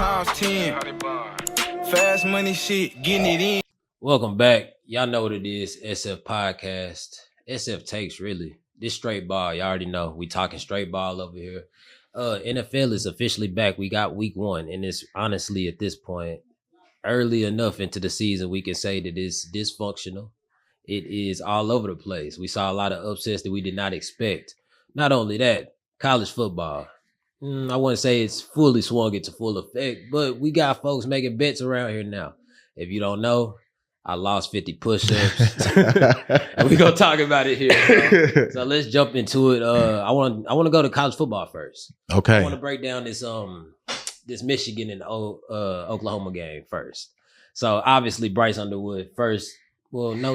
times 10. Fast money shit, getting it in. Welcome back. Y'all know what it is. SF Podcast. SF Takes, really. This straight ball. Y'all already know. We talking straight ball over here. NFL is officially back. We got week 1. And it's honestly at this point, early enough into the season, we can say that it's dysfunctional. It is all over the place. We saw a lot of upsets that we did not expect. Not only that, college football. I wouldn't say it's fully swung into full effect, but we got folks making bets around here now. If you don't know, I lost 50 push-ups. And we're going to talk about it here. So let's jump into it. I want to go to college football first. Okay. I want to break down this Michigan and Oklahoma game first. So obviously Bryce Underwood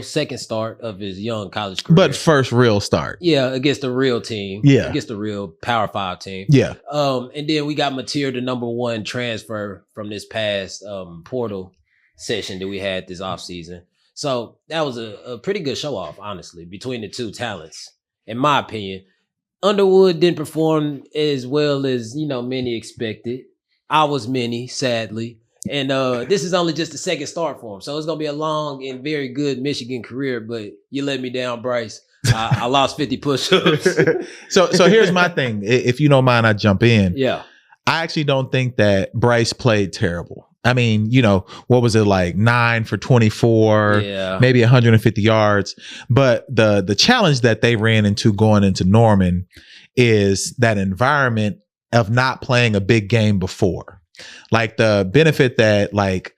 second start of his young college career. But first real start. Yeah, against the real team. Yeah. Against the real Power 5 team. Yeah. And then we got Mateer, the number 1 transfer from this past portal session that we had this offseason. So that was a pretty good show off, honestly, between the two talents, in my opinion. Underwood didn't perform as well as, many expected. I was many, sadly. And this is only just the second start for him. So it's going to be a long and very good Michigan career, but you let me down, Bryce. I lost 50 push-ups. So here's my thing. If you don't mind, I jump in. Yeah. I actually don't think that Bryce played terrible. I mean, what was it like? 9 for 24, maybe 150 yards. But the challenge that they ran into going into Norman is that environment of not playing a big game before. Like the benefit that like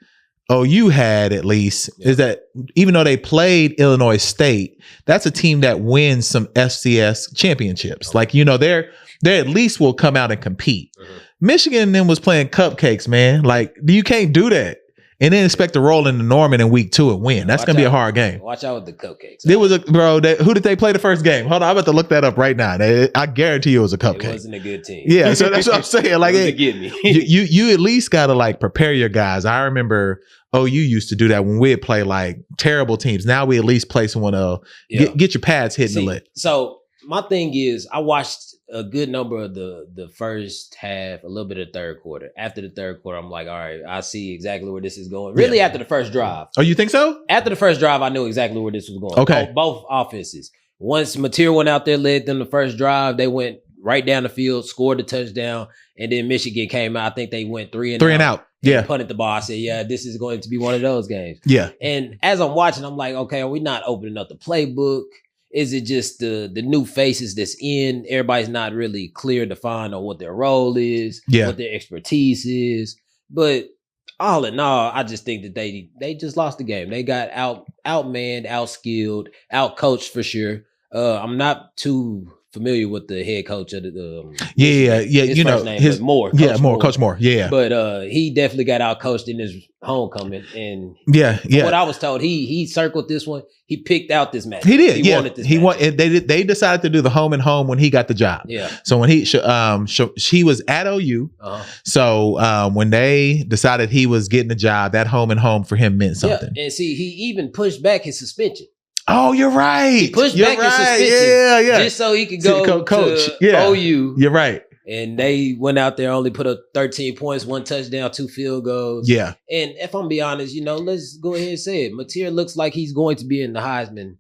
OU had at least is that even though they played Illinois State, that's a team that wins some FCS championships. Like, they at least will come out and compete. Michigan then was playing cupcakes, man. Like you can't do that. And then expect to roll into Norman in week 2 and win. That's going to be a hard game. Watch out with the cupcakes. There was who did they play the first game? Hold on, I'm about to look that up right now. I guarantee you it was a cupcake. It wasn't a good team. Yeah, so that's what I'm saying. Like, you at least got to like prepare your guys. I remember OU used to do that when we'd play like terrible teams. Now we at least play someone else. Get your pads hitting the lit. So my thing is, I watched a good number of the first half, a little bit of third quarter. After the third quarter, I'm like, all right, I see exactly where this is going. Really, after the first drive. Oh, you think so? After the first drive, I knew exactly where this was going. Okay. Both offenses. Once Mateer went out there, led them the first drive, they went right down the field, scored the touchdown, and then Michigan came out. I think they went three and out. Yeah. Punted the ball. I said, yeah, this is going to be one of those games. Yeah. And as I'm watching, I'm like, okay, are we not opening up the playbook? Is it just the new faces that's in? Everybody's not really clear defined on what their role is, what their expertise is. But all in all, I just think that they just lost the game. They got outmanned, outskilled, outcoached for sure. I'm not too familiar with the head coach of the his Moore. Coach Moore. Yeah. But he definitely got outcoached in his homecoming. And what I was told, he circled this one. He picked out this match. He did. He wanted this match. They decided to do the home and home when he got the job. Yeah. So when he was at OU. So when they decided he was getting the job, that home and home for him meant something. Yeah. And see, he even pushed back his suspension. Oh, you're right. He pushed back his suspension. Yeah. Just so he could go coach to OU. You're right. And they went out there, only put up 13 points, 1 touchdown, 2 field goals. Yeah. And if I'm being honest, let's go ahead and say it. Mateer looks like he's going to be in the Heisman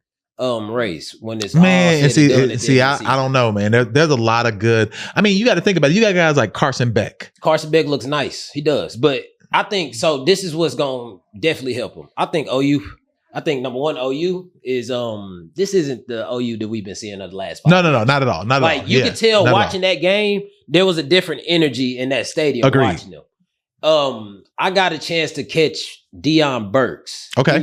race when it's all said and done. I don't know, man. There's a lot of good. I mean, you got to think about it. You got guys like Carson Beck. Carson Beck looks nice. He does. But I think, so this is what's going to definitely help him. I think number one, OU is this isn't the OU that we've been seeing of the last 5 No, not at all. Not at all. You could tell watching that game, there was a different energy in that stadium. Agreed. Watching them. I got a chance to catch Deion Burks. Okay.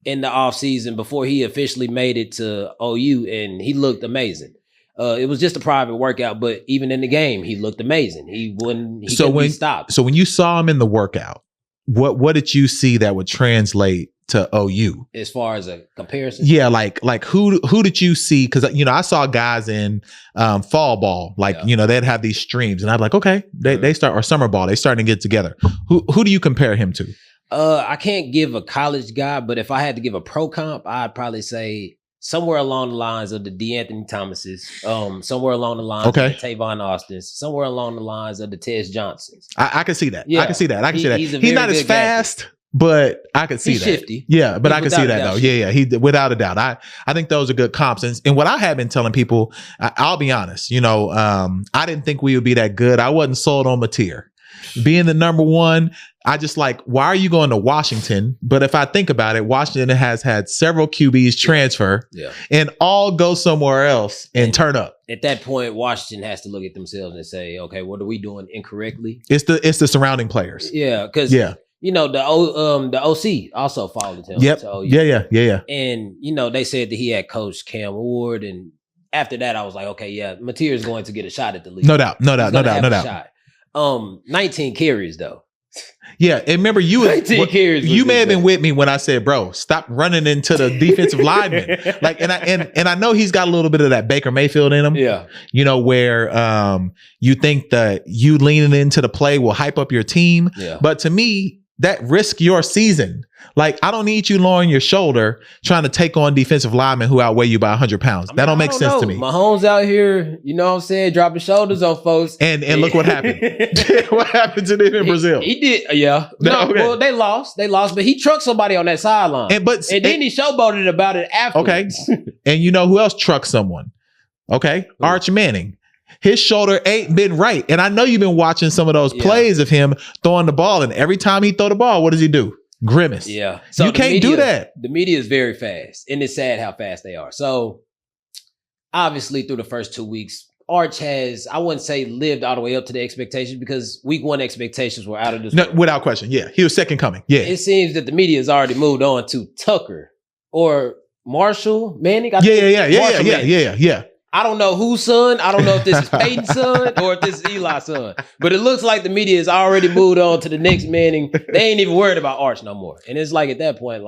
In the offseason before he officially made it to OU, and he looked amazing. It was just a private workout, but even in the game, he looked amazing. He couldn't be stopped. So when you saw him in the workout, what did you see that would translate to OU as far as a comparison? Yeah, like who did you see? Because I saw guys in fall ball, they'd have these streams, and I'd like, okay, they start, or summer ball, they starting to get together. Who do you compare him to? I can't give a college guy, but if I had to give a pro comp, I'd probably say somewhere along the lines of the DeAnthony Thomases, somewhere along the lines of the Tavon Austins, somewhere along the lines of the Tez Johnsons. I can see that. Yeah. I can see that. He's not as fast. Gadget. But I could see he's that. Shifty. Yeah, but I can see that though. Yeah. He without a doubt. I think those are good comps. And what I have been telling people, I'll be honest, I didn't think we would be that good. I wasn't sold on Mateer. Being the number one, I just why are you going to Washington? But if I think about it, Washington has had several QBs transfer and all go somewhere else and turn up. At that point, Washington has to look at themselves and say, okay, what are we doing incorrectly? It's the surrounding players. Yeah, because the OC also followed him. Yep. Yeah. And they said that he had coached Cam Ward, and after that, I was like, okay, yeah, Mateer is going to get a shot at the league. No doubt. 19 carries though. Yeah, and remember you may have been with me when I said, bro, stop running into the defensive lineman. And I know he's got a little bit of that Baker Mayfield in him. Yeah. Where you think that you leaning into the play will hype up your team. Yeah. But to me, that risk your season. I don't need you lowering your shoulder trying to take on defensive linemen who outweigh you by 100 pounds. That don't make sense to me. Mahomes out here, dropping shoulders on folks. And look what happened. What happened to them in Brazil? He did, yeah. Well, they lost, but he trucked somebody on that sideline. And then he showboated about it afterwards. Okay. And you know who else trucked someone? Okay. Ooh. Arch Manning. His shoulder ain't been right. And I know you've been watching some of those plays of him throwing the ball. And every time he throw the ball, what does he do? Grimace. Yeah. So you can't do that. The media is very fast. And it's sad how fast they are. So obviously through the first 2 weeks, Arch has, I wouldn't say lived all the way up to the expectations because week one expectations were out of this. No, without question. Yeah. He was second coming. Yeah. It seems that the media has already moved on to Tucker or Marshall Manning. Yeah. I don't know whose son. I don't know if this is Peyton's son or if this is Eli's son. But it looks like the media has already moved on to the next Manning. They ain't even worried about Arch no more. And it's at that point,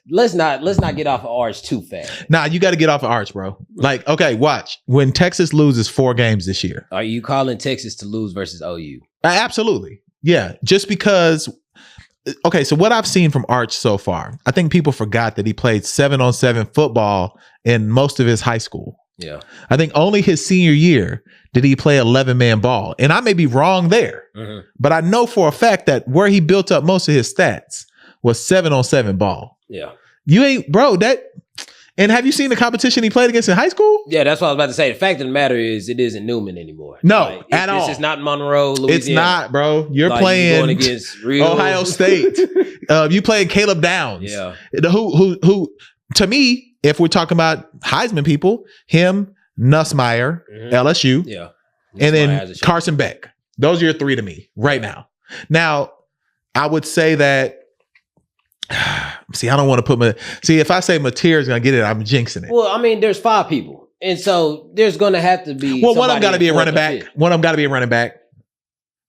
let's not get off of Arch too fast. Nah, you got to get off of Arch, bro. Okay, watch. When Texas loses 4 games this year. Are you calling Texas to lose versus OU? Absolutely. Yeah. Just because. Okay, so what I've seen from Arch so far, I think people forgot that he played 7-on-7 football in most of his high school. Yeah. I think only his senior year did he play 11-man ball. And I may be wrong there, but I know for a fact that where he built up most of his stats was 7-on-7 ball. Yeah. You ain't, bro, and have you seen the competition he played against in high school? Yeah, that's what I was about to say. The fact of the matter is it isn't Newman anymore. No, at all. This is not Monroe, Louisiana. It's not, bro. You're playing going against real Ohio State. You playing Caleb Downs. Yeah. Who to me, if we're talking about Heisman people, him, Nussmeier, LSU, and then Carson Beck. Those are your 3 to me right now. Now, I would say that, see, I don't want to put if I say Mateer is going to get it, I'm jinxing it. Well, I mean, there's 5 people. And so there's going to have to be. Well, one of them got to be a running back.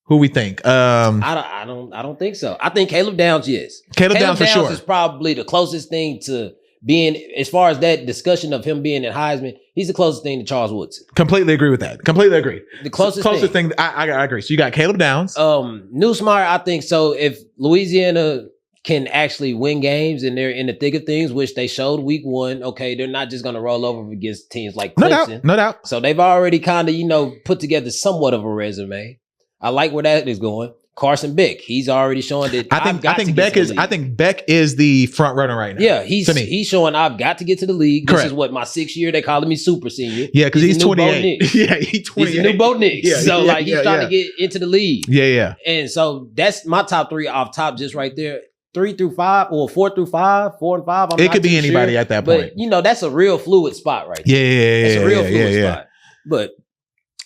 Who we think? I don't think so. I think Caleb Downs, yes. Caleb Downs for sure. Is probably the closest thing to being, as far as that discussion of him being in Heisman, he's the closest thing to Charles Woodson. Completely agree with that. Completely agree. The closest thing. I agree. So you got Caleb Downs. Nussmeier, I think so. If Louisiana can actually win games and they're in the thick of things, which they showed week 1, okay, they're not just going to roll over against teams like Clemson. No doubt. So they've already kind of, put together somewhat of a resume. I like where that is going. Carson Beck, he's already showing that I think Beck is the front runner right now. Yeah, he's showing I've got to get to the league. Correct. This is what my 6th year. They calling me super senior. Yeah, because he's 28. Yeah, he's 28. He's the new Bo Nix. He's trying to get into the league. Yeah. And so that's my top 3 off top, just right there. 3 through 5 or 4 through 5, 4 and 5. It could be anybody at that point. But that's a real fluid spot right there. Yeah. It's a real fluid spot. But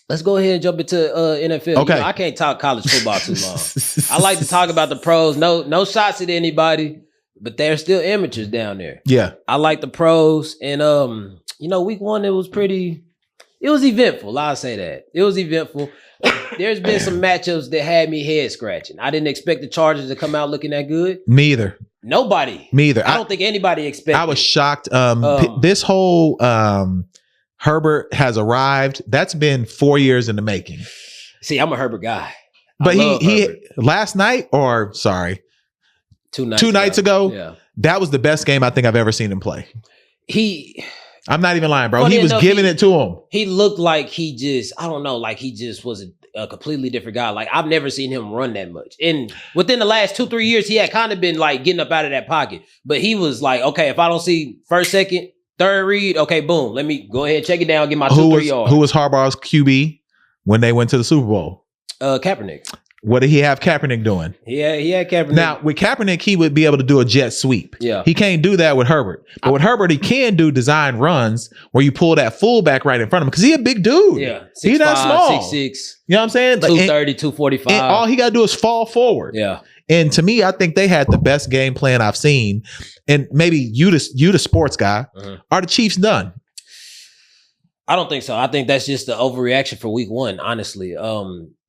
let's go ahead and jump into NFL. Okay. I can't talk college football too long. I like to talk about the pros. No shots at anybody, but they're still amateurs down there. Yeah. I like the pros. And week 1 it was eventful. I'll say that. It was eventful. There's been some matchups that had me head scratching. I didn't expect the Chargers to come out looking that good. Me either. Nobody. Me either. I don't think anybody expected. I was shocked. This whole Herbert has arrived. That's been 4 years in the making. See, I'm a Herbert guy. But he last night, or sorry, 2 nights ago, that was the best game I think I've ever seen him play. I'm not even lying, bro. He was giving it to him. He looked like he just was a completely different guy. Like, I've never seen him run that much. And within the last 2-3 years, he had kind of been like getting up out of that pocket. But he was like, okay, if I don't see first, second, third read, okay, boom, let me go ahead, check it down, get my 2-3 yards. Who was Harbaugh's QB when they went to the Super Bowl? Kaepernick. What did he have Kaepernick doing? Yeah, he had Kaepernick. Now, with Kaepernick, he would be able to do a jet sweep. Yeah. He can't do that with Herbert. But with Herbert, he can do design runs where you pull that fullback right in front of him because he's a big dude. Yeah. He's not small. 6'6". You know what I'm saying? 230, 245. And all he got to do is fall forward. Yeah. And to me, I think they had the best game plan I've seen. And maybe you the sports guy, are the Chiefs done? I don't think so. I think that's just the overreaction for week one, honestly.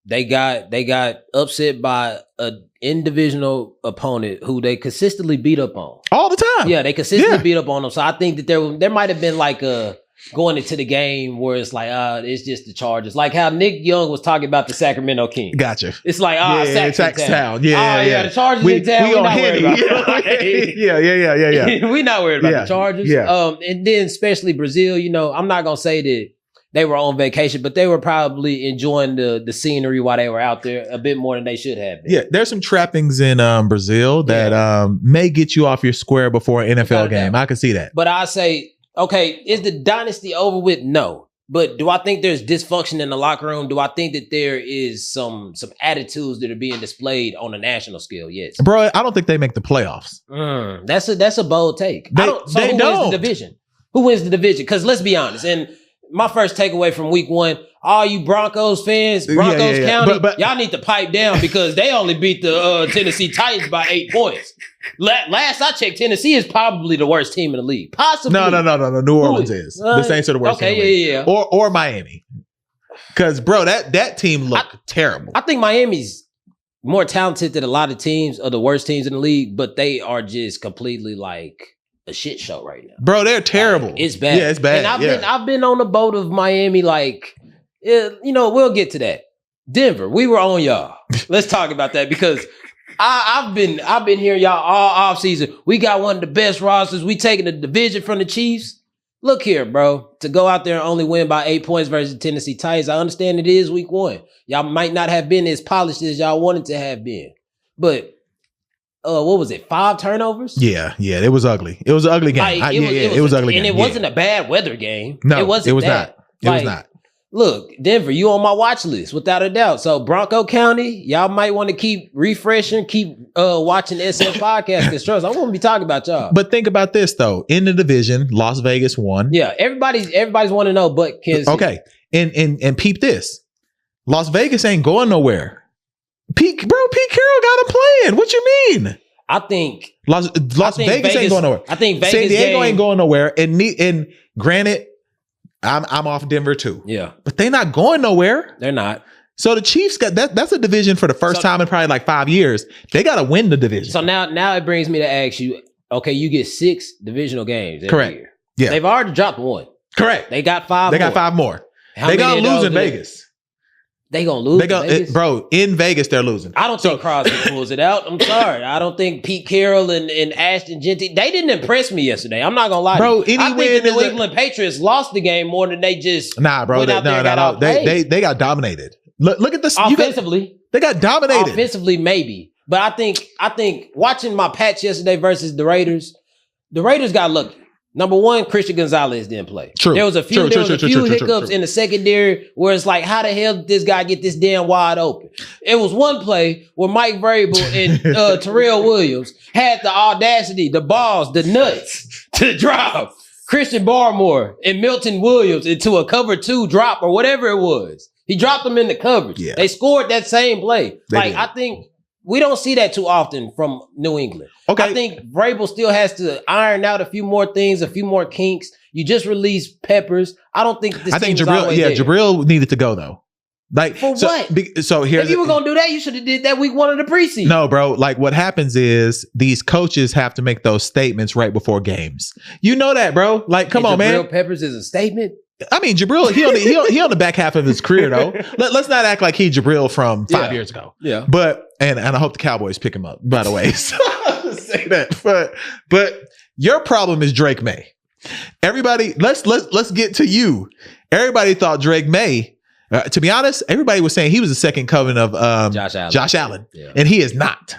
They got upset by an in-divisional opponent who they consistently beat up on. All the time. Yeah, they consistently beat up on them. So I think that there might have been like a going into the game where it's like, it's just the Chargers. Like how Nick Young was talking about the Sacramento Kings. Gotcha. It's like, Sack's town. Yeah. The Chargers in town. We're not worried about Yeah. We're not worried about the Chargers. Yeah. And then especially Brazil, I'm not going to say that they were on vacation, but they were probably enjoying the scenery while they were out there a bit more than they should have been. Yeah, there's some trappings in Brazil that may get you off your square before an NFL game. I can see that. But I say, okay, is the dynasty over with? No. But do I think there's dysfunction in the locker room? Do I think that there is some attitudes that are being displayed on a national scale? Yes. Bro, I don't think they make the playoffs. That's a bold take. Who wins the division? Who wins the division? Because let's be honest, and my first takeaway from week one, all you Broncos fans, Broncos County, but y'all need to pipe down because they only beat the Tennessee Titans by 8 points. Last I checked, Tennessee is probably the worst team in the league. Possibly. No. New Orleans is. The Saints are the worst team in the league. Yeah. Or Miami. Because, bro, that team looked terrible. I think Miami's more talented than a lot of teams or the worst teams in the league, but they are just completely like a shit show right now. Bro, they're terrible. It's bad. Yeah, it's bad. And I've been on the boat of Miami, like, we'll get to that. Denver, we were on y'all. Let's talk about that because I've been hearing y'all all offseason. We got one of the best rosters. We taking the division from the Chiefs. Look here, bro. To go out there and only win by 8 points versus the Tennessee Titans, I understand it is week one. Y'all might not have been as polished as y'all wanted to have been. But what was it? 5 turnovers? Yeah. It was ugly. It was an ugly game. It was ugly game. And it wasn't a bad weather game. No, it wasn't. It was not. It was not. Look, Denver, you on my watch list without a doubt. So Bronco County, y'all might want to keep refreshing, keep watching the SF podcast because trust, I'm going to be talking about y'all. But think about this though. In the division, Las Vegas won. Yeah, everybody's want to know, but Kansas City. Okay, and peep this. Las Vegas ain't going nowhere. Pete Carroll got him playing. What you mean? I think Las Vegas ain't going nowhere. I think Vegas San Diego ain't going nowhere. And granted, I'm off Denver too. Yeah, but they not going nowhere. They're not. So the Chiefs got that. That's a division for the first time in probably like 5 years. They got to win the division. So now it brings me to ask you. Okay, you get 6 divisional games every Correct. year. Yeah, they've already dropped 1. Correct. They got 5. They got 5 more. How they many gonna lose in Vegas. They gonna lose. Vegas? Bro. In Vegas, they're losing. I don't think Crosby pulls it out. I'm sorry. I don't think Pete Carroll and Ashton Genty. They didn't impress me yesterday. I'm not gonna lie. Bro, to you. I think the New England Patriots lost the game more than they just. Nah, bro. They got dominated. Look at this. Offensively, they got dominated. Offensively, maybe, but I think watching my Pats yesterday versus the Raiders got lucky. Number one, Christian Gonzalez didn't play. True. There was a few hiccups in the secondary where it's like, how the hell did this guy get this damn wide open? It was one play where Mike Vrabel and Terrell Williams had the audacity, the balls, the nuts to drop Christian Barmore and Milton Williams into a cover 2 drop or whatever it was. He dropped them in the coverage. Yeah. They scored that same play. They did. I think we don't see that too often from New England. Okay. I think Vrabel still has to iron out a few more things, a few more kinks. You just released Peppers. I don't think this team is always there. Jabril needed to go though. Like for what? So here's if you were gonna do that, you should have did that week 1 of the preseason. No, bro. Like what happens is these coaches have to make those statements right before games. You know that, bro. Like, come on, man. Jabril Peppers is a statement. I mean, Jabril, he on the back half of his career though. Let's not act like he Jabril from 5 years ago. Yeah. But and I hope the Cowboys pick him up, by the way. So I'll just say that. But your problem is Drake May. Everybody, let's get to you. Everybody thought Drake May. To be honest, everybody was saying he was the second coming of Josh Allen. Yeah. And he is not.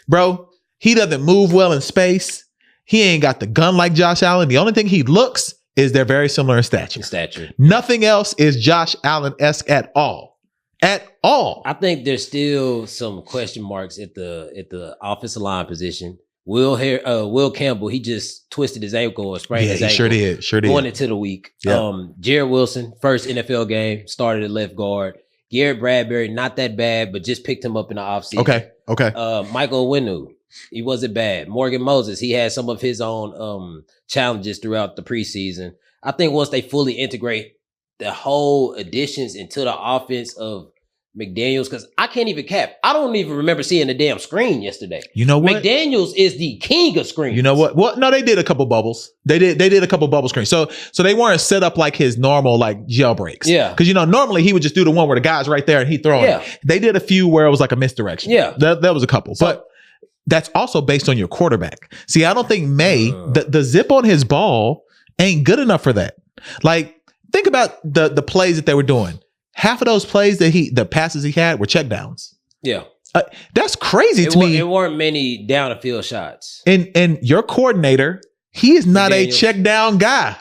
Bro, he doesn't move well in space. He ain't got the gun like Josh Allen. The only thing he looks is they're very similar in stature. Nothing else is Josh Allen-esque at all. At all. I think there's still some question marks at the offensive line position. Will Campbell, he just twisted his ankle or sprained his ankle. Sure did. Going into the week. Yeah. Jared Wilson, first NFL game, started at left guard. Garrett Bradbury, not that bad, but just picked him up in the offseason. Okay. Michael Winu, he wasn't bad. Morgan Moses, he had some of his own challenges throughout the preseason. I think once they fully integrate the whole additions into the offense of McDaniels, because I can't even cap. I don't even remember seeing the damn screen yesterday. You know what? McDaniels is the king of screens. You know what? Well, no, they did a couple bubbles. They did a couple bubble screens. So they weren't set up like his normal like jailbreaks. Yeah. Because normally he would just do the one where the guy's right there and he throw it. They did a few where it was like a misdirection. Yeah. That was a couple. But that's also based on your quarterback. See, I don't think May, the zip on his ball ain't good enough for that. Like, think about the plays that they were doing. Half of those plays the passes he had were checkdowns. Yeah. That's crazy to me. It weren't many down the field shots. And your coordinator, he is not a check down guy.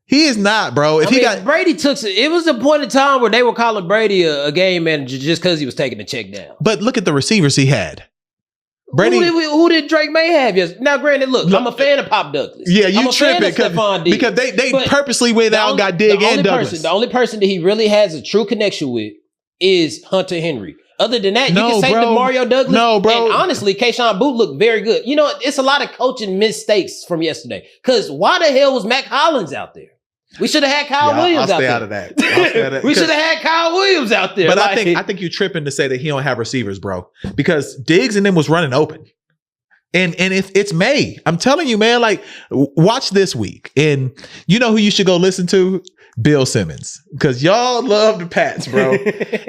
He is not, bro. Brady it was a point in time where they were calling Brady a game manager just because he was taking the check down. But look at the receivers he had. Brady, who did Drake May have? Yes. Now, granted, look, I'm a fan of Pop Douglas. Yeah, you tripping because they purposely went out and got Dig and Douglas. The only person that he really has a true connection with is Hunter Henry. Other than that, you can say the Mario Douglas. No, bro. And honestly, Keyshawn Booth looked very good. It's a lot of coaching mistakes from yesterday. Because why the hell was Mac Hollins out there? We should have had Kyle Williams out there. I'll stay out of that. We should have had Kyle Williams out there. But I think you're tripping to say that he don't have receivers, bro. Because Diggs and them was running open. And if it's May, I'm telling you, man, like, watch this week. And you know who you should go listen to? Bill Simmons. Because y'all love the Pats, bro.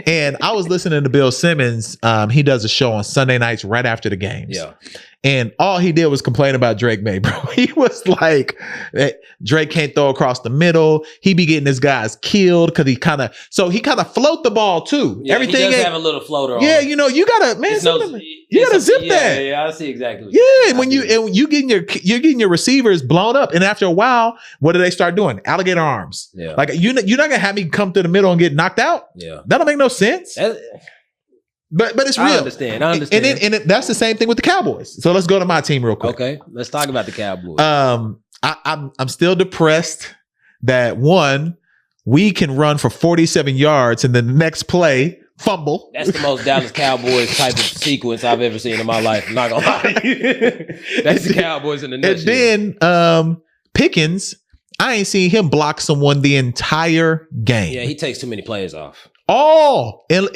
And I was listening to Bill Simmons. He does a show on Sunday nights right after the games. Yeah. And all he did was complain about Drake May, bro. He was like, Drake can't throw across the middle. He be getting his guys killed because he kind of float the ball too. Yeah, everything he does have a little floater on. Yeah, you gotta zip that. Yeah, I see exactly. When you getting your receivers blown up, and after a while, what do they start doing? Alligator arms. Yeah, like you're not gonna have me come through the middle and get knocked out. Yeah, that don't make no sense. But it's real. I understand. And that's the same thing with the Cowboys. So let's go to my team real quick. Okay, let's talk about the Cowboys. I'm still depressed that one, we can run for 47 yards and then the next play fumble. That's the most Dallas Cowboys type of sequence I've ever seen in my life. I'm not gonna lie to you. That's the Cowboys in the nutshell. And then Pickens, I ain't seen him block someone the entire game. Yeah, he takes too many plays off. And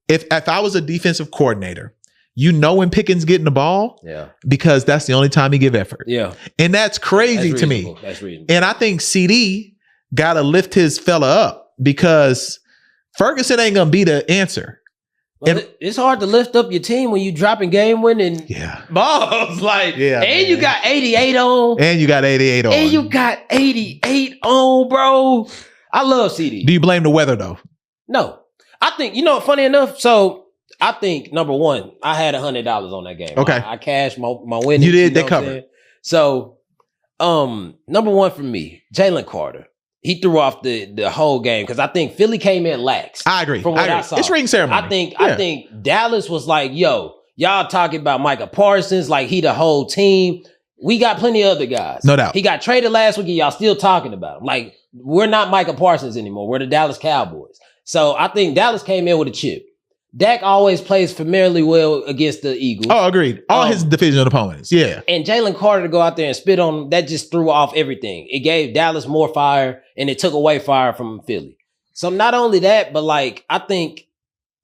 if I was a defensive coordinator, when Pickens getting the ball, because that's the only time he give effort. Yeah, and that's crazy to me. That's reasonable. And I think CD got to lift his fella up because Ferguson ain't gonna be the answer. Well, it's hard to lift up your team when you dropping game-winning balls. You got 88 on. And you got 88 on. And you got 88 on, bro. I love CD. Do you blame the weather, though? No. I think, funny enough, so I think, number one, I had $100 on that game. Okay. I cashed my winnings. You did. They covered. So, number one for me, Jalen Carter. He threw off the whole game because I think Philly came in lax. I agree. From what I saw. It's ring ceremony. I think Dallas was like, yo, y'all talking about Micah Parsons like he the whole team. We got plenty of other guys. No doubt. He got traded last week and y'all still talking about him. Like, we're not Micah Parsons anymore. We're the Dallas Cowboys. So I think Dallas came in with a chip. Dak always plays familiarly well against the Eagles. Oh, agreed. All his division opponents. Yeah. And Jalen Carter to go out there and spit on him, that just threw off everything. It gave Dallas more fire and it took away fire from Philly. So not only that, but I think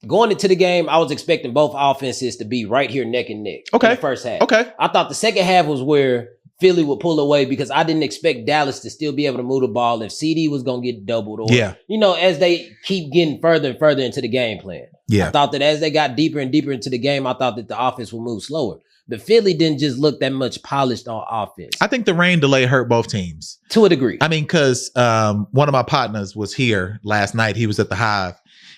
going into the game, I was expecting both offenses to be right here neck and neck in the first half. Okay. I thought the second half was where Philly would pull away because I didn't expect Dallas to still be able to move the ball if CD was going to get doubled or, as they keep getting further and further into the game plan. Yeah. I thought that as they got deeper and deeper into the game, I thought that the offense would move slower. But Philly didn't just look that much polished on offense. I think the rain delay hurt both teams. To a degree. I mean, because one of my partners was here last night. He was at the Hive,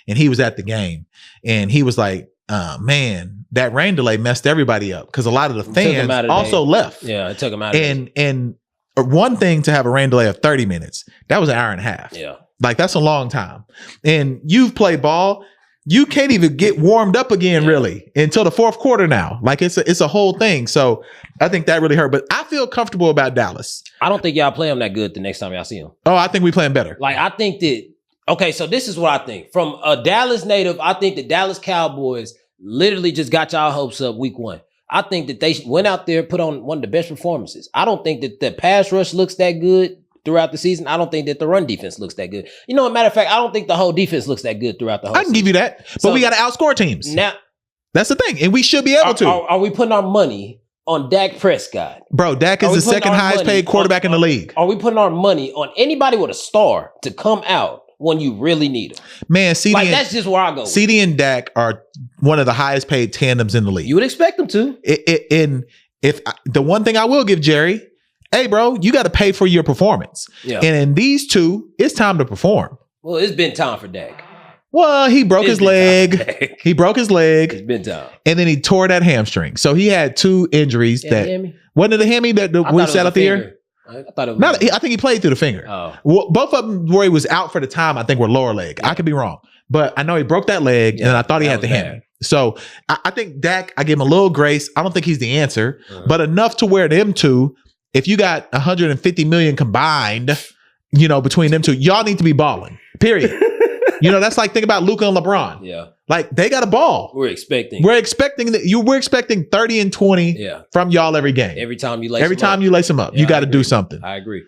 and he was at the game. And he was like, man, that rain delay messed everybody up because a lot of the fans also left. Yeah, it took them out of And one thing to have a rain delay of 30 minutes, that was an hour and a half. Yeah. Like, that's a long time. And you've played ball. You can't even get warmed up again, really, until the fourth quarter now. Like, it's a whole thing. So I think that really hurt. But I feel comfortable about Dallas. I don't think y'all play them that good the next time y'all see them. Oh, I think we play them better. Like, I think that, okay, so this is what I think. From a Dallas native, I think the Dallas Cowboys literally just got y'all hopes up week one. I think that they went out there, put on one of the best performances. I don't think that the pass rush looks that good throughout the season. I don't think that the run defense looks that good. You know, as a matter of fact, I don't think the whole defense looks that good throughout the whole season. I can give you that. But so, we got to outscore teams. Now, that's the thing. And we should be able to. Are we putting our money on Dak Prescott? Bro, Dak is the second highest paid quarterback in the league. Are we putting our money on anybody with a star to come out when you really need them? Man, CD like, that's just where I go. CD and Dak are one of the highest paid tandems in the league. You would expect them to. The one thing I will give Jerry, hey, bro, you got to pay for your performance. Yeah. And in these two, it's time to perform. Well, it's been time for Dak. Well, he broke his leg. He broke his leg. It's been time. And then he tore that hamstring. So he had two injuries. Wasn't it the hammy that we sat up here? I thought it was. I think he played through the finger. Oh. Well, both of them where he was out for the time, I think were lower leg. Yeah. I could be wrong. But I know he broke that leg, and I thought he had the hammy. So I think Dak, I give him a little grace. I don't think he's the answer, but enough to where them two, if you got 150 million combined, between them two, y'all need to be balling. Period. That's like, think about Luka and LeBron. Yeah. Like, they got a ball. We're expecting 30 and 20 from y'all every game. Every time you lace them up. You got to do something. I agree.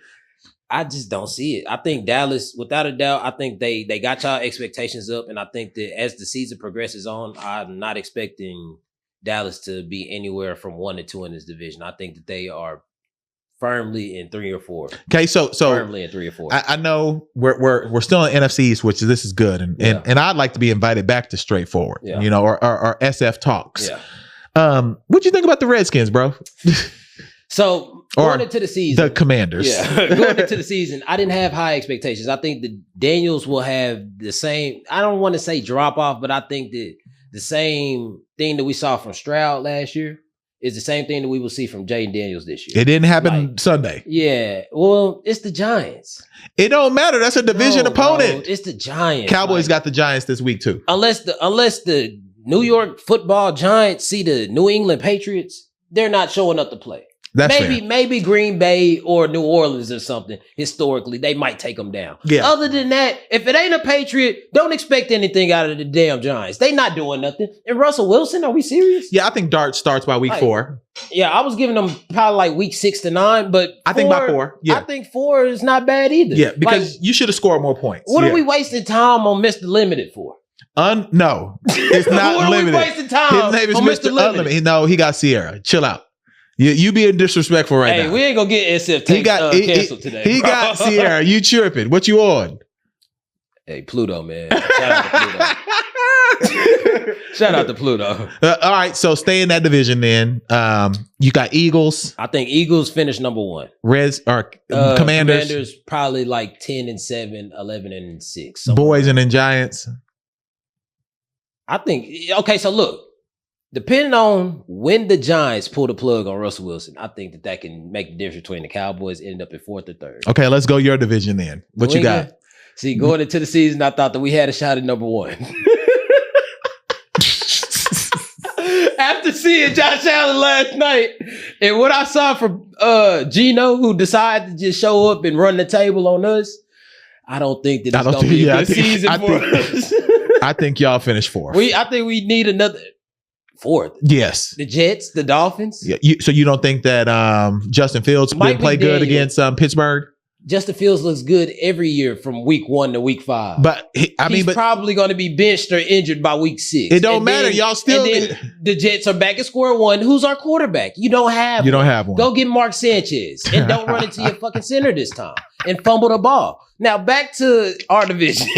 I just don't see it. I think Dallas, without a doubt, I think they got y'all expectations up. And I think that as the season progresses on, I'm not expecting Dallas to be anywhere from 1 to 2 in this division. I think that they are firmly in 3 or 4. Okay, so firmly in 3 or 4. I know we're still in NFCs, which this is good, and I'd like to be invited back to Straightforward, or SF Talks. Yeah. What'd you think about the Redskins, bro? So going into the season, the Commanders. Yeah, going into the season, I didn't have high expectations. I think the Daniels will have the same. I don't want to say drop off, but I think that the same thing that we saw from Stroud last year is the same thing that we will see from Jaden Daniels this year. It didn't happen Sunday. Yeah. Well, it's the Giants. It don't matter. That's a division opponent. Bro, it's the Giants. Cowboys got the Giants this week too. Unless the New York Football Giants see the New England Patriots, they're not showing up to play. That's fair. Maybe Green Bay or New Orleans or something. Historically, they might take them down. Yeah. Other than that, if it ain't a Patriot, don't expect anything out of the damn Giants. They not doing nothing. And Russell Wilson, are we serious? Yeah, I think Dart starts by week 4. Yeah, I was giving them probably like week 6 to 9, but I think by 4. Yeah, I think 4 is not bad either. Yeah, because you should have scored more points. What are we wasting time on Mr. Limited for? No, it's not what limited. Are we wasting time? His name is Mr. Unlimited. No, he got Sierra. Chill out. You being disrespectful right now. Hey, we ain't gonna get SF canceled today. He got Sierra. You tripping? What you on? Hey, Pluto, man. Shout out to Pluto. Shout out to Pluto. All right, so stay in that division then. You got Eagles. I think Eagles finish number 1. Reds or Commanders. Commanders probably like 10-7, 11-6. Boys and then Giants. I think, okay, so look. Depending on when the Giants pull the plug on Russell Wilson, I think that can make the difference between the Cowboys ending up at 4th or 3rd. Okay, let's go your division then. What you got? See, going into the season, I thought that we had a shot at number 1. After seeing Josh Allen last night and what I saw from Gino, who decided to just show up and run the table on us, I don't think that it's going to be a good season for us. I think y'all finish 4th. I think we need another 4th. Yes. The Jets, the Dolphins. Yeah. So you don't think that Justin Fields didn't play good against Pittsburgh? Justin Fields looks good every year from week 1 to week 5. But he's probably going to be benched or injured by week 6. It don't matter. Y'all still. And then the Jets are back at square one. Who's our quarterback? You don't have one. Go get Mark Sanchez and don't run into your fucking center this time and fumble the ball. Now back to our division.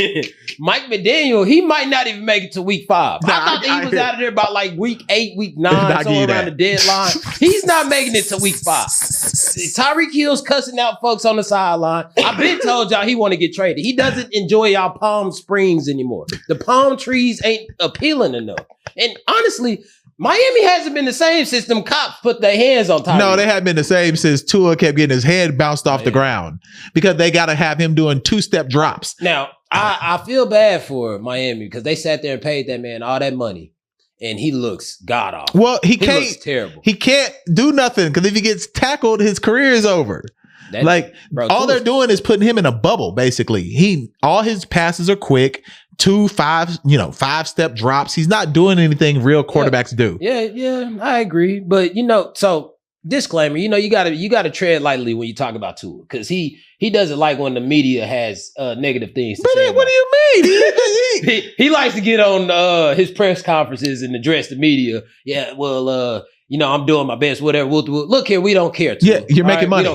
Mike McDaniel, he might not even make it to week 5. I thought that he was out of there about like week 8, week 9, somewhere around the deadline. He's not making it to week 5. Tyreek Hill's cussing out folks on the sideline. I've been told y'all he want to get traded. He doesn't enjoy y'all Palm Springs anymore. The palm trees ain't appealing enough. And honestly, Miami hasn't been the same since them cops put their hands on Tyreek. No, they haven't been the same since Tua kept getting his head bounced off the ground because they got to have him doing 2-step drops. Now, I feel bad for Miami because they sat there and paid that man all that money. And he looks god awful. Well, he looks terrible. He can't do nothing because if he gets tackled, his career is over. All they're doing is putting him in a bubble. Basically, all his passes are quick, 5-step drops. He's not doing anything real quarterbacks do. Yeah, I agree. But so disclaimer, you gotta tread lightly when you talk about Tua because he doesn't like when the media has negative things to say. What do you mean? He likes to get on his press conferences and address the media. Yeah, well, I'm doing my best, whatever. Look here, we don't care. Tua. Yeah, you're making money.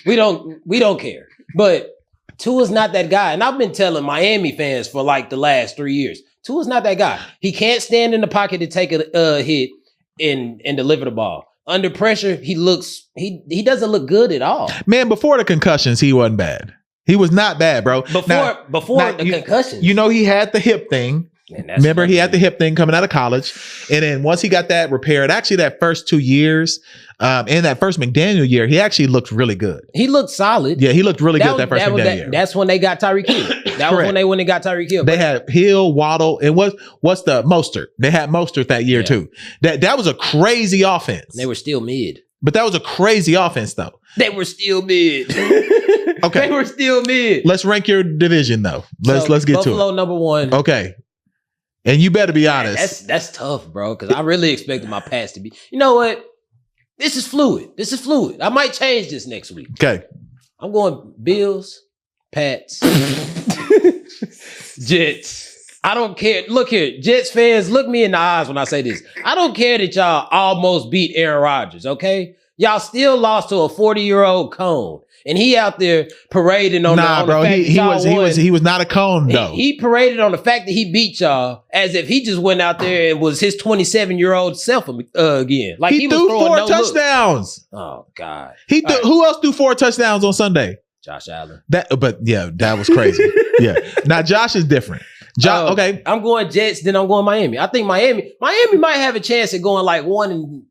We don't care. We don't care. But Tua's not that guy. And I've been telling Miami fans for like the last 3 years, Tua's not that guy. He can't stand in the pocket to take a hit and deliver the ball. Under pressure, he doesn't look good at all. Man, before the concussions, he wasn't bad. He was not bad, bro. Before the concussions. He had the hip thing. Remember, he had the hip thing coming out of college. And then once he got that repaired, actually that first 2 years, in that first McDaniel year, he actually looked really good. He looked solid. Yeah, he looked really good that first McDaniel year. That's when they got Tyreek Hill. That was when they got Tyreek Hill. They had Hill, Waddle, and what's the Mostert? They had Mostert that year too. That was a crazy offense. They were still mid. But that was a crazy offense though. They were still mid. Okay. They were still mid. Let's rank your division though. Let's get Buffalo to it. number 1. Okay. And you better be honest. That's tough, bro, because I really expected my Pats to be. You know what? This is fluid. I might change this next week. Okay. I'm going Bills, Pats, Jets. I don't care. Look here, Jets fans, look me in the eyes when I say this. I don't care that y'all almost beat Aaron Rodgers, okay? Y'all still lost to a 40-year-old cone. And he out there parading on the fact that he was not a cone though. He paraded on the fact that he beat y'all as if he just went out there and was his 27-year-old self again. Like he was threw throwing 4 touchdowns. Oh God! Who else threw 4 touchdowns on Sunday? Josh Allen. That was crazy. Yeah. Now Josh is different. Okay. I'm going Jets. Then I'm going Miami. I think Miami might have a chance at going like 1-16.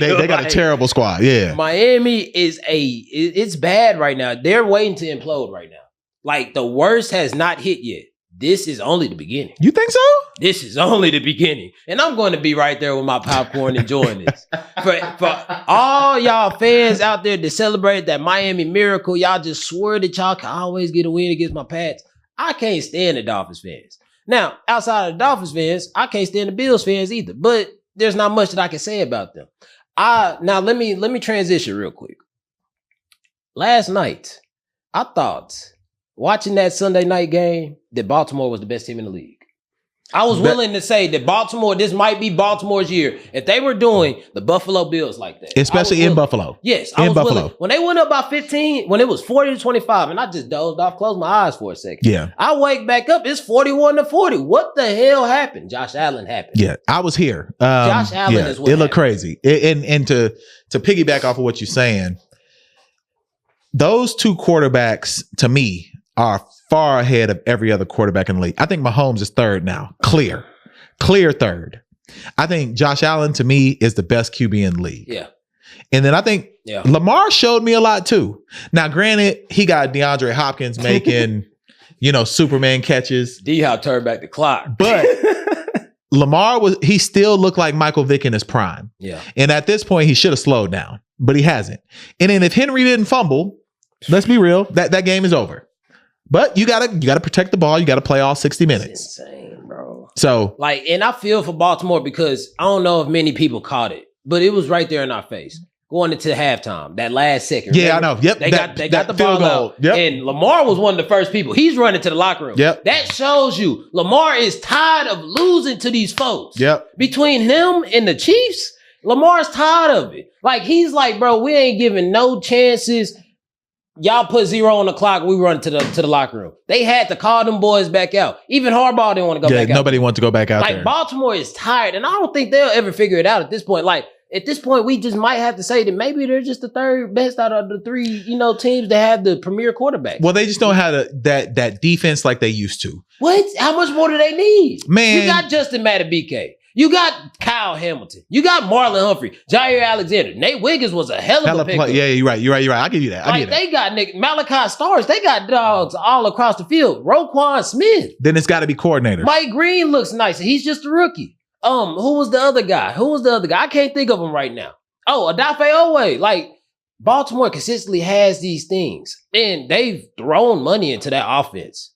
They got a terrible squad. Yeah. Miami it's bad right now. They're waiting to implode right now. Like the worst has not hit yet. This is only the beginning. You think so? This is only the beginning. And I'm going to be right there with my popcorn enjoying this. For all y'all fans out there that celebrate that Miami miracle, y'all just swore that y'all can always get a win against my Pats. I can't stand the Dolphins fans. Now, outside of the Dolphins fans, I can't stand the Bills fans either. But there's not much that I can say about them. Now let me transition real quick. Last night, I thought watching that Sunday night game that Baltimore was the best team in the league. I was willing to say that Baltimore, this might be Baltimore's year. If they were doing the Buffalo Bills like that. Especially in Buffalo. Yes, I was willing. When they went up by 15, when it was 40-25, and I just dozed off, closed my eyes for a second. Yeah. I wake back up, it's 41-40. What the hell happened? Josh Allen happened. Yeah, I was here. Josh Allen is what it looked crazy. And to piggyback off of what you're saying, those two quarterbacks, to me, are far ahead of every other quarterback in the league. I think Mahomes is third now. Clear third. I think Josh Allen, to me, is the best QB in the league. Yeah. And then I think Lamar showed me a lot too. Now, granted, he got DeAndre Hopkins making, Superman catches. D-Hop turned back the clock. But Lamar he still looked like Michael Vick in his prime. Yeah. And at this point, he should have slowed down, but he hasn't. And then if Henry didn't fumble, let's be real, that game is over. But you gotta protect the ball. You gotta play all 60 minutes. It's insane, bro. So and I feel for Baltimore because I don't know if many people caught it, but it was right there in our face. going into halftime. That last second. Yeah, remember? I know. Yep. They got the ball out. Yep. And Lamar was one of the first people. He's running to the locker room. Yep. That shows you Lamar is tired of losing to these folks. Yep. Between him and the Chiefs, Lamar's tired of it. Like, he's like, bro, we ain't giving no chances. Y'all put 0 on the clock. We run to the locker room. They had to call them boys back out. Even Harbaugh didn't want to go back out. Nobody wants to go back out there. Like, Baltimore is tired, and I don't think they'll ever figure it out at this point. Like, at this point, we just might have to say that maybe they're just the third best out of the 3, teams that have the premier quarterback. Well, they just don't have that defense like they used to. What? How much more do they need? Man. You got Justin Madubuike. You got Kyle Hamilton. You got Marlon Humphrey, Jair Alexander. Nate Wiggins was a hell of a pickup. Yeah, you're right. I'll give you that. They got Malachi Starks. They got dogs all across the field. Roquan Smith. Then it's got to be coordinators. Mike Green looks nice. He's just a rookie. Who was the other guy? I can't think of him right now. Oh, Odafe Owe. Like, Baltimore consistently has these things. And they've thrown money into that offense.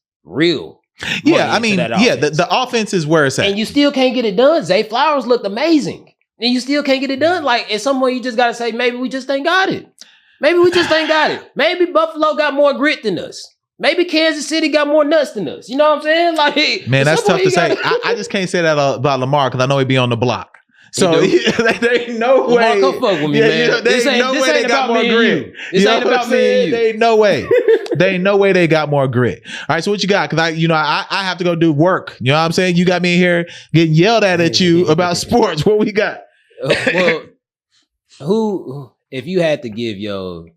Yeah, I mean, the offense is where it's at. And you still can't get it done. Zay Flowers looked amazing. And you still can't get it done. Like, at some point, you just got to say, maybe we just ain't got it. Maybe Buffalo got more grit than us. Maybe Kansas City got more nuts than us. You know what I'm saying? Like, man, that's tough to say. I just can't say that about Lamar because I know he'd be on the block. So there ain't no way. Lamar, come fuck with me, man. There ain't no way they got more grit. This ain't about me and you. There ain't no way. There ain't no way they got more grit. All right, so what you got? Because I have to go do work. You know what I'm saying? You got me in here getting yelled at you about sports. What we got? Well, who? If you had to give your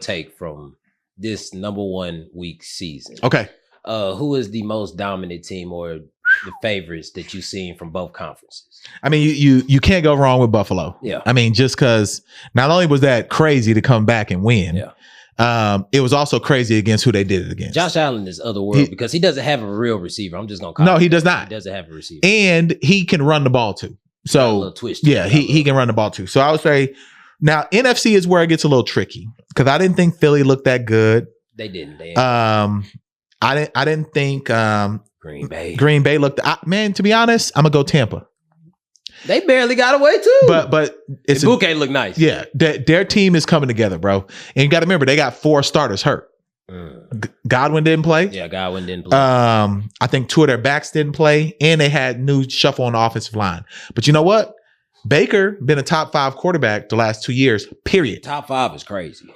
take from this number 1 week season, okay, who is the most dominant team or the favorites that you've seen from both conferences? I mean, you can't go wrong with Buffalo. Yeah. I mean, just because not only was that crazy to come back and win, it was also crazy against who they did it against. Josh Allen is otherworld because he doesn't have a real receiver. I'm just gonna call him. He does not. He doesn't have a receiver, and he can run the ball too. So he can run the ball too. So I would say now NFC is where it gets a little tricky because I didn't think Philly looked that good. They didn't. I didn't think Green Bay looked. Man, to be honest, I'm gonna go Tampa. They barely got away too. But it's Bouquet looked nice. Yeah, their team is coming together, bro. And you got to remember they got 4 starters hurt. Godwin didn't play. Yeah, Godwin didn't play. I think 2 of their backs didn't play, and they had new shuffle on the offensive line. But you know what? Baker been a top 5 quarterback the last 2 years. Period. Top 5 is crazy.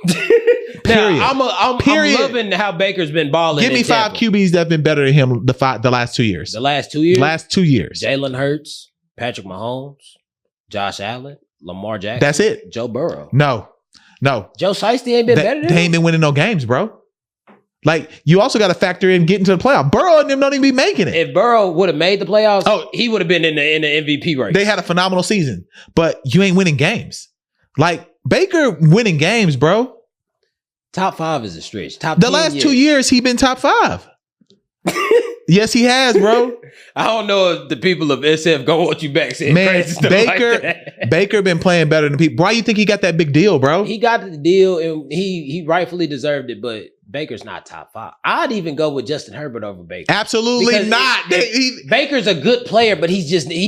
Period. Now, I'm loving how Baker's been balling. Give me 5 QBs that have been better than him the last 2 years. The last 2 years. Last 2 years. Jalen Hurts, Patrick Mahomes, Josh Allen, Lamar Jackson. That's it. Joe Burrow. No. Joe Shiesty ain't been better than him. They ain't been winning no games, bro. Like, you also got to factor in getting to the playoff. Burrow and them don't even be making it. If Burrow would have made the playoffs, he would have been in the MVP race. They had a phenomenal season, but you ain't winning games. Like, Baker winning games, bro. Top 5 is a stretch. The last 2 years, he been top 5. Yes, he has, bro. I don't know if the people of SF go want you back saying crazy stuff Baker, like that. Baker been playing better than people. Why you think he got that big deal, bro? He got the deal, and he rightfully deserved it, but Baker's not top 5. I'd even go with Justin Herbert over Baker. Absolutely not. Baker's a good player, but he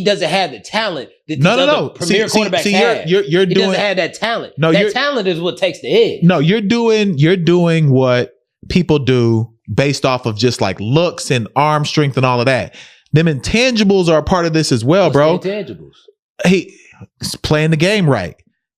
doesn't have the talent that these other premier quarterbacks have. He doesn't have that talent. That talent is what takes the edge. No, you're doing what people do based off of just like looks and arm strength and all of that. Them intangibles are a part of this as well, bro. Intangibles. He's playing the game right,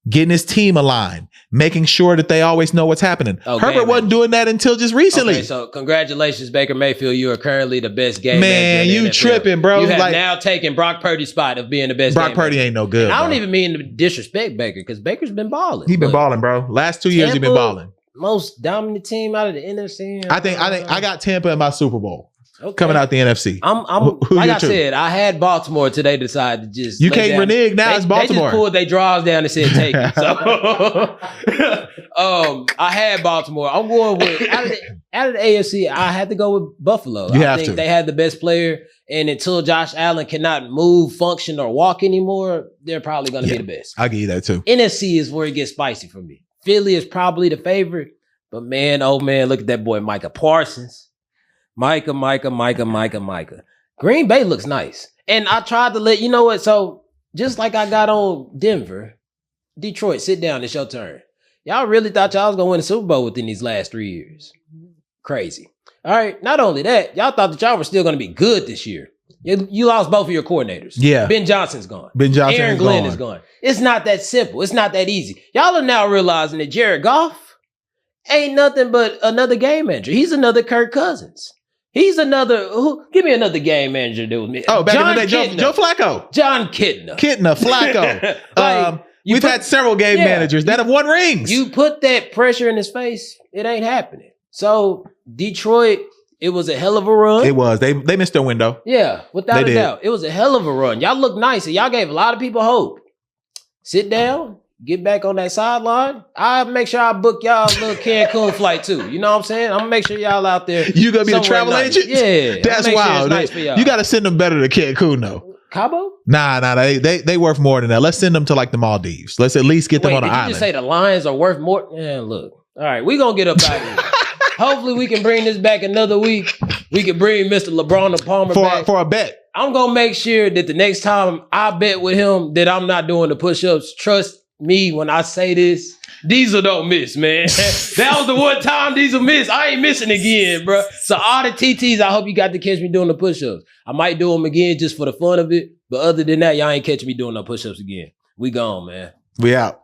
getting his team aligned, making sure that they always know what's happening. Herbert wasn't doing that until just recently. Okay, so congratulations, Baker Mayfield. You are currently the best game man. manager in the You NFL. Tripping, bro? You have now taken Brock Purdy's spot of being the best. Brock Purdy ain't no good. And I don't even mean to disrespect Baker because Baker's been balling. He been balling, bro. Last 2 years he been balling. Most dominant team out of the NFC. I think I got Tampa in my Super Bowl. Coming out the NFC. I'm like I said, I had Baltimore till they decided to just. You can't renege now. It's Baltimore. They just pulled their draws down and said take it. So I had Baltimore. I'm going with out of the AFC. I had to go with Buffalo. I think they had the best player, and until Josh Allen cannot move, function, or walk anymore, they're probably going to be the best. I'll give you that too. NFC is where it gets spicy for me. Philly is probably the favorite, but man, oh man, look at that boy Micah Parsons. Micah. Green Bay looks nice. And I tried to let you know what. So just like I got on Denver, Detroit, sit down. It's your turn. Y'all really thought y'all was going to win the Super Bowl within these last 3 years. Crazy. All right. Not only that, y'all thought that y'all were still going to be good this year. You lost both of your coordinators. Yeah. Ben Johnson's gone. Aaron Glenn is gone. It's not that simple. It's not that easy. Y'all are now realizing that Jared Goff ain't nothing but another game manager. He's another Kirk Cousins. He's another, give me another game manager that was me. Oh, back in the day, Joe Flacco. John Kitna. Flacco. We've had several game managers that have won rings. You put that pressure in his face, it ain't happening. So Detroit, it was a hell of a run. It was. They missed their window. Yeah, without a doubt. It was a hell of a run. Y'all look nice, and y'all gave a lot of people hope. Sit down, get back on that sideline. I'll make sure I book y'all a little Cancun flight too. You know what I'm saying? I'm gonna make sure y'all out there. You gonna be the travel agent? Yeah. That's wild. Sure nice for y'all. You gotta send them better to Cancun though. Cabo? Nah, they worth more than that. Let's send them to like the Maldives. Let's at least get them on an island. Did you just say the Lions are worth more? Yeah, look. All right, we gonna get up out of here. Hopefully we can bring this back another week. We can bring Mr. LeBron Palmer back. For a bet. I'm going to make sure that the next time I bet with him that I'm not doing the push-ups. Trust me when I say this. Diesel don't miss, man. That was the one time Diesel missed. I ain't missing again, bro. So all the TTs, I hope you got to catch me doing the push-ups. I might do them again just for the fun of it. But other than that, y'all ain't catching me doing no push-ups again. We gone, man. We out.